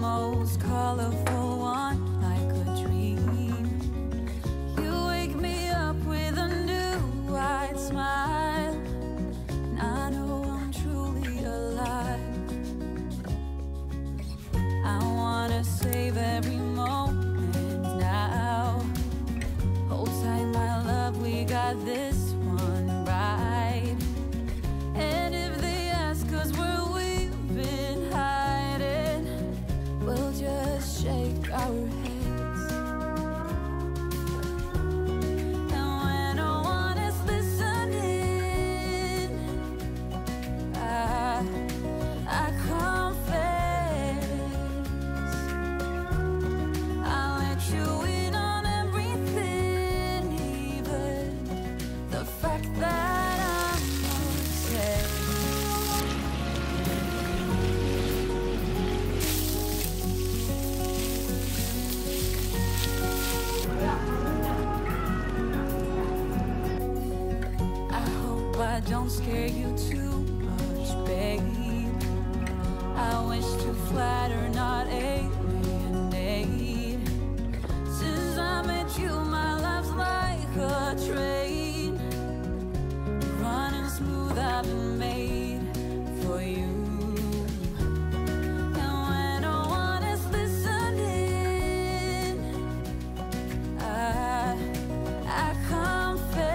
most colorful one, like a dream. You wake me up with a new white smile, and I know I'm truly alive. I wanna save every moment now. Hold tight, my love, we got this one right. And if they ask us where we've been hiding, we'll just shake our heads. And when no one is listening, I confess, I'll let you in on everything, even the fact that I'm obsessed. I hope I don't scare you too much, babe. I wish to flatter, not alienate. Since I met you, my life's like a train, running smooth, I've been made for you. And when no one is listening, I confess,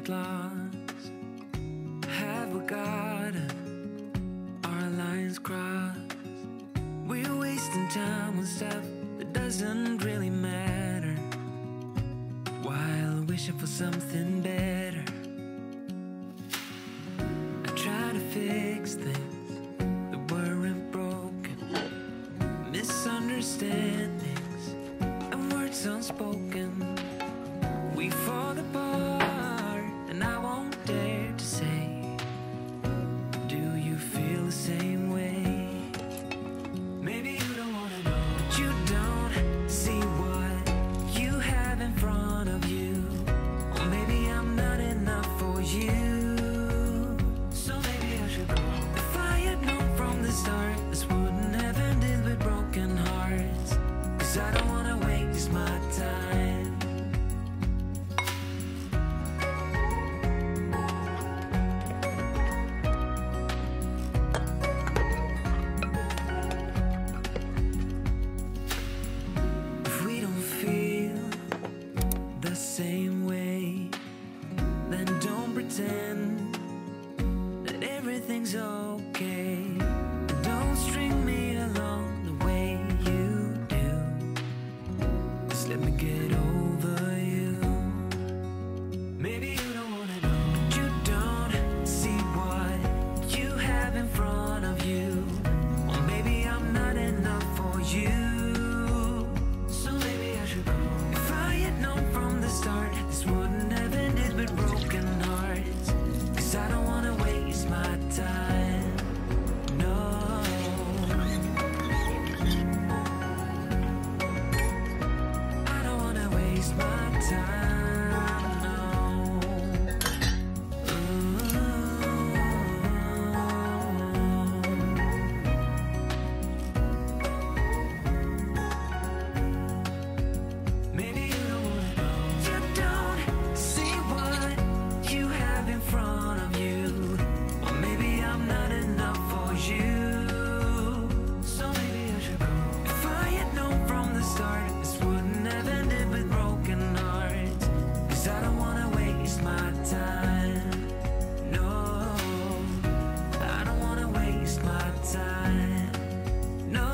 get lost? Have we got our lines crossed? We're wasting time on stuff that doesn't really matter, while wishing for something better. I try to fix things that weren't broken, misunderstandings and words unspoken. We fall apart and I won't dare to say, do you feel the same way? Maybe you don't wanna know, but you don't see what you have in front of you. Or maybe I'm not enough for you, so maybe I should go. If I had known from the start, this wouldn't have ended with broken hearts. 'Cause I don't wanna waste my time. If we don't feel the same way, then don't pretend that everything's okay. Don't string me along the way you do. Just let me get over you. Maybe you don't wanna know, but you don't see what you have in front of you. Or maybe I'm not enough for you, so maybe I should go. If I had known from the start, this wouldn't have ended with broken hearts. 'Cause I don't wanna waste my time. No, I don't wanna waste my time. No. Maybe you don't wanna know, you don't see what you have in front of you. Or maybe I'm not enough for you, so maybe I should go. If I had known from the start, this wouldn't have ended with broken hearts. 'Cause I don't wanna waste my time. No, I don't wanna waste my time. No,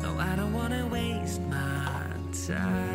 no, I don't wanna waste my time.